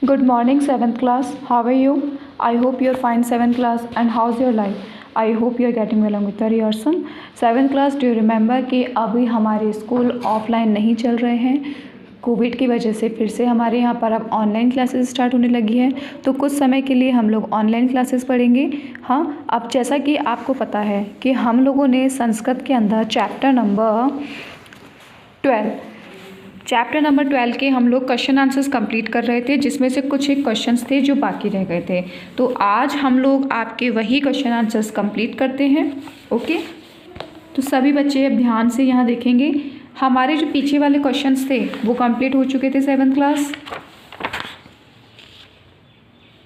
Good morning, 7th class. How are you? I hope you're fine, 7th class. And how's your life? I hope you're getting along with your rehearsal. 7th class, do you remember कि अभी हमारे school offline नहीं चल रहे हैं। Covid की वजह से फिर से हमारे यहाँ पर अब ऑनलाइन क्लासेस स्टार्ट होने लगी है, तो कुछ समय के लिए हम लोग ऑनलाइन क्लासेस पढ़ेंगे। हाँ, अब जैसा कि आपको पता है कि हम लोगों ने संस्कृत के अंदर चैप्टर नंबर 12 के हम लोग क्वेश्चन आंसर्स कंप्लीट कर रहे थे, जिसमें से कुछ एक क्वेश्चंस थे जो बाकी रह गए थे। तो आज हम लोग आपके वही क्वेश्चन आंसर्स कंप्लीट करते हैं। ओके, तो सभी बच्चे अब ध्यान से यहाँ देखेंगे। हमारे जो पीछे वाले क्वेश्चंस थे वो कंप्लीट हो चुके थे 7th क्लास।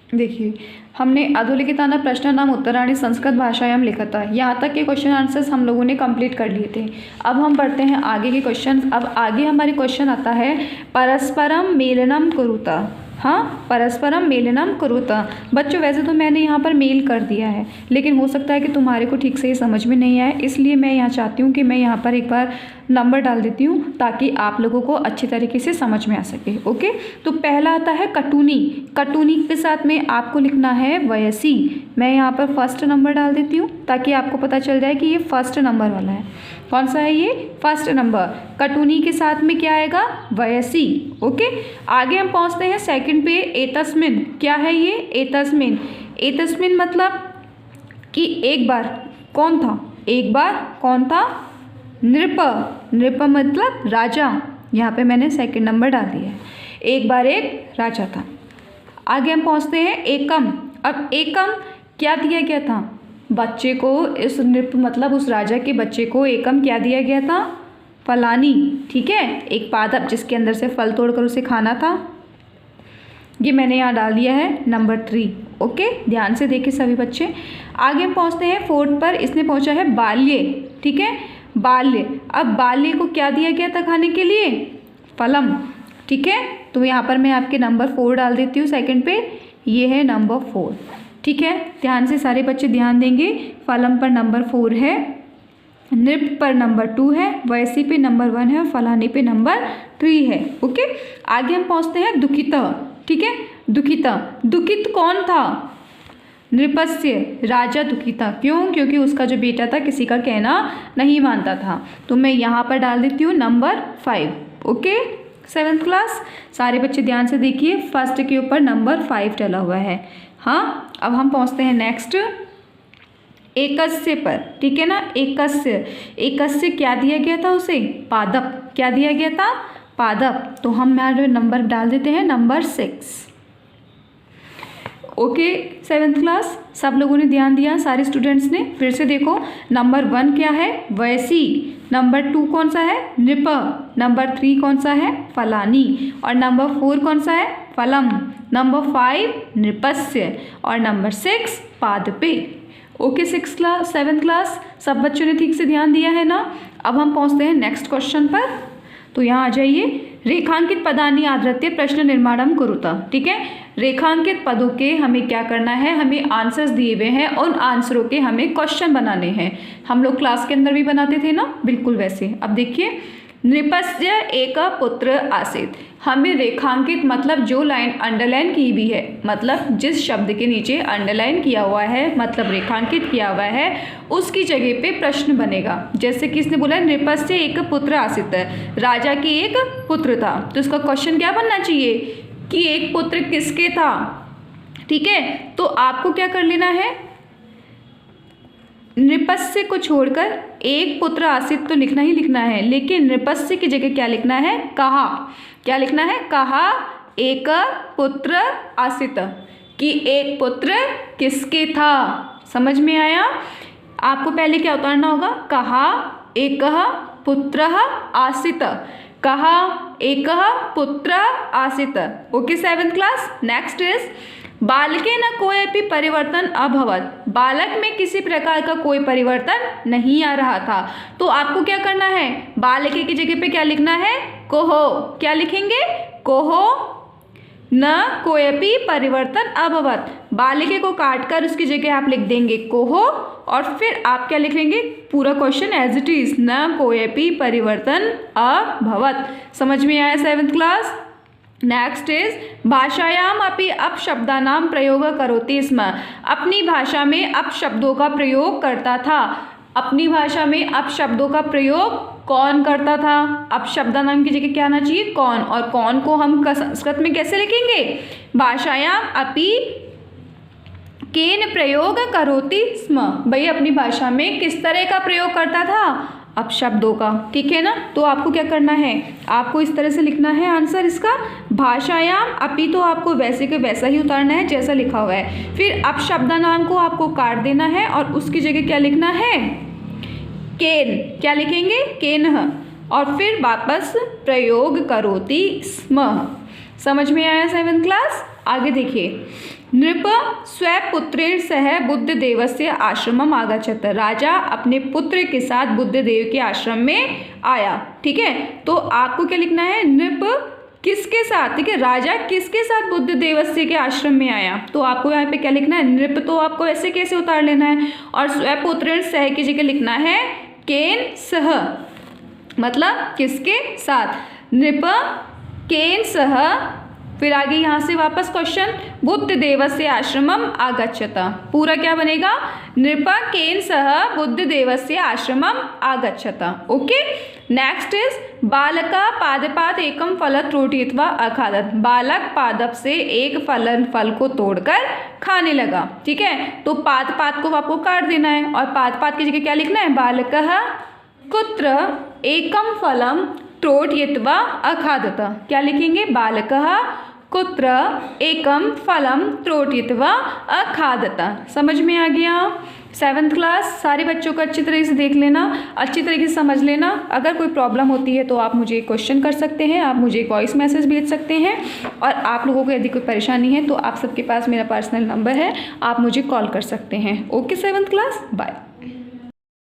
देखिए, हमने अधोलिखितानां प्रश्नानाम् उत्तराणि संस्कृत भाषायां लिखतः, यहाँ तक के क्वेश्चन आंसर्स हम लोगों ने कंप्लीट कर लिए थे। अब हम बढ़ते हैं आगे के क्वेश्चन। अब आगे हमारे क्वेश्चन आता है परस्परम मेलनम कुरुतः। हाँ, परस्परम मेलनम कुरुतः। बच्चों, वैसे तो मैंने यहाँ पर मेल कर दिया है, लेकिन हो सकता है कि तुम्हारे को ठीक से ये समझ में नहीं आए, इसलिए मैं यहाँ चाहती हूँ कि मैं यहाँ पर एक बार नंबर डाल देती हूँ ताकि आप लोगों को अच्छी तरीके से समझ में आ सके। ओके, तो पहला आता है कटुनी। कटुनी के साथ में आपको लिखना है वयसी। मैं यहाँ पर फर्स्ट नंबर डाल देती हूँ ताकि आपको पता चल जाए कि ये फर्स्ट नंबर वाला है। कौन सा है ये? First number. कटुनी के साथ में क्या आएगा? वयसी। ओके, आगे हम पहुँचते हैं सेकंड पे। एतस्मिन, क्या है ये? एतस्मिन। एतस्मिन मतलब कि एक बार कौन था? एक बार कौन था? नृप। नृप मतलब राजा। यहाँ पे मैंने सेकंड नंबर डाल दिया है। एक बार एक राजा था। आगे हम पहुँचते हैं एकम। अब एकम क्या दिया गया था? बच्चे को, इस नृप मतलब उस राजा के बच्चे को एकम क्या दिया गया था? फलानी। ठीक है, एक पादप जिसके अंदर से फल तोड़कर उसे खाना था। ये मैंने यहाँ डाल दिया है नंबर 3। ओके, ध्यान से देखिए सभी बच्चे। आगे हम पहुँचते हैं 4th पर। इसने पहुँचा है बाल्ये। ठीक है, बाल्य। अब बाल्य को क्या दिया गया था खाने के लिए? फलम। ठीक है, तो यहाँ पर मैं आपके नंबर 4 डाल देती हूँ सेकंड पे। ये है नंबर 4। ठीक है, ध्यान से सारे बच्चे ध्यान देंगे। फलम पर नंबर 4 है, नृप पर नंबर 2 है, वयसी पे नंबर 1 है और फलानी पे नंबर 3 है। ओके, आगे हम पहुँचते हैं दुखितः। ठीक है, दुखितः। दुखित कौन था? नृपस्य, राजा दुखितः। क्यों? क्योंकि उसका जो बेटा था किसी का कहना नहीं मानता था। तो मैं यहाँ पर डाल देती हूँ नंबर 5। ओके 7th क्लास, सारे बच्चे ध्यान से देखिए, फर्स्ट के ऊपर नंबर 5 डला हुआ है। हाँ, अब हम पहुँचते हैं नेक्स्ट एकस्य पर। ठीक है ना, एकस्य। एकस्य क्या दिया गया था उसे? पादप। क्या दिया गया था? पादप। तो हम यहाँ नंबर डाल देते हैं नंबर 6। ओके 7th क्लास, सब लोगों ने ध्यान दिया, सारे स्टूडेंट्स ने। फिर से देखो, नंबर 1 क्या है? वयसी। नंबर 2 कौन सा है? नृप। नंबर 3 कौन सा है? फलानी। और नंबर 4 कौन सा है? फलम। नंबर 5 नृपस्य। और नंबर 6 पादपे। ओके 7th क्लास, सब बच्चों ने ठीक से ध्यान दिया है ना। अब हम पहुँचते हैं नेक्स्ट क्वेश्चन पर। तो यहाँ आ जाइए। रेखांकित पदानि आधृत्य प्रश्न निर्माणम कुरुतः। ठीक है, रेखांकित पदों के हमें क्या करना है? हमें आंसर्स दिए हुए हैं, उन आंसरों के हमें क्वेश्चन बनाने हैं। हम लोग क्लास के अंदर भी बनाते थे ना, बिल्कुल वैसे। अब देखिए, नृपस्य एक पुत्र आसीत्। हमें रेखांकित मतलब जो लाइन अंडरलाइन की हुई है, मतलब जिस शब्द के नीचे अंडरलाइन किया हुआ है, मतलब रेखांकित किया हुआ है, उसकी जगह पे प्रश्न बनेगा। जैसे कि इसने बोला नृपस्य एक पुत्र आसीत्, राजा की एक पुत्र था, तो इसका क्वेश्चन क्या बनना चाहिए कि एक पुत्र किसके था? ठीक है, तो आपको क्या कर लेना है? नृपस्य को छोड़कर एक पुत्र आसीत् तो लिखना ही लिखना है, लेकिन नृपस्य की जगह क्या लिखना है? कहा। क्या लिखना है? कहा एक पुत्र आसीत्, कि एक पुत्र किसके था। समझ में आया? आपको पहले क्या उतारना होगा? कहा एक पुत्र आसीत्। कहा एक पुत्र आसीत्। Okay 7th class, next is बालके न कोई परिवर्तन अभवत। बालक में किसी प्रकार का कोई परिवर्तन नहीं आ रहा था। तो आपको क्या करना है? बालके की जगह पे क्या लिखना है? कोहो। क्या लिखेंगे? कोहो न कोयपि परिवर्तन अभवत। बालिके को काटकर उसकी जगह आप लिख देंगे कोहो, और फिर आप क्या लिखेंगे? पूरा क्वेश्चन एज इट इज, न कोयपि परिवर्तन अभवत। समझ में आया 7th क्लास? नेक्स्ट इज भाषायाम अपि अपशब्दानां प्रयोग करोति स्म। अपनी भाषा में अपशब्दों का प्रयोग करता था। अपनी भाषा में अपशब्दों का प्रयोग कौन करता था? अपशब्दानाम की जगह क्या आना चाहिए? कौन। और कौन को हम संस्कृत में कैसे लिखेंगे? भाषायाम अपि केन प्रयोग करोति स्म। भाई अपनी भाषा में किस तरह का प्रयोग करता था? अपशब्दों का। ठीक है ना? तो आपको क्या करना है? आपको इस तरह से लिखना है आंसर इसका। भाषायाम अपि तो आपको वैसे के वैसा ही उतारना है जैसा लिखा हुआ है। फिर अपशब्दानाम को आपको काट देना है और उसकी जगह क्या लिखना है? केन। क्या लिखेंगे? केन। और फिर वापस प्रयोग करोति स्म। समझ में आया 7th क्लास? आगे देखिए। नृप स्वपुत्रेण सह बुद्धदेवस्य आश्रमम आगच्छत। राजा अपने पुत्र के साथ बुद्धदेव के आश्रम में आया। ठीक है, तो आपको क्या लिखना है? नृप किसके साथ? ठीक है, राजा किसके साथ बुद्धदेवस्य के आश्रम में आया? तो आपको यहाँ पे क्या लिखना है? नृप तो आपको ऐसे कैसे उतार लेना है, और स्वपुत्रेण सह की जगह लिखना है केन सह, मतलब किसके साथ? नृप केन सह। फिर आगे यहाँ से वापस क्वेश्चन, बुद्धदेवस्य आश्रमम आगच्छत। पूरा क्या बनेगा? नृप केन सह बुद्धदेवस्य आश्रमम आगच्छत। ओके। नेक्स्ट इज बालका पादपात एकम फल त्रोटयित्वा अखादत। बालक पादप से एक फल को तोड़कर खाने लगा। ठीक है, तो पाद को आपको काट देना है और पाद की जगह क्या लिखना है? बालकः कुत्र एकम फलम त्रोटयित्वा अखादत। क्या लिखेंगे? बालकः कुत्र एकम फलम त्रोटयित्वा अखादत। समझ में आ गया? 7th क्लास सारे बच्चों को अच्छी तरह से देख लेना, अच्छी तरीके से समझ लेना। अगर कोई प्रॉब्लम होती है तो आप मुझे क्वेश्चन कर सकते हैं, आप मुझे वॉइस मैसेज भेज सकते हैं, और आप लोगों को यदि कोई परेशानी है तो आप सबके पास मेरा पर्सनल नंबर है, आप मुझे कॉल कर सकते हैं। Okay 7th class, bye.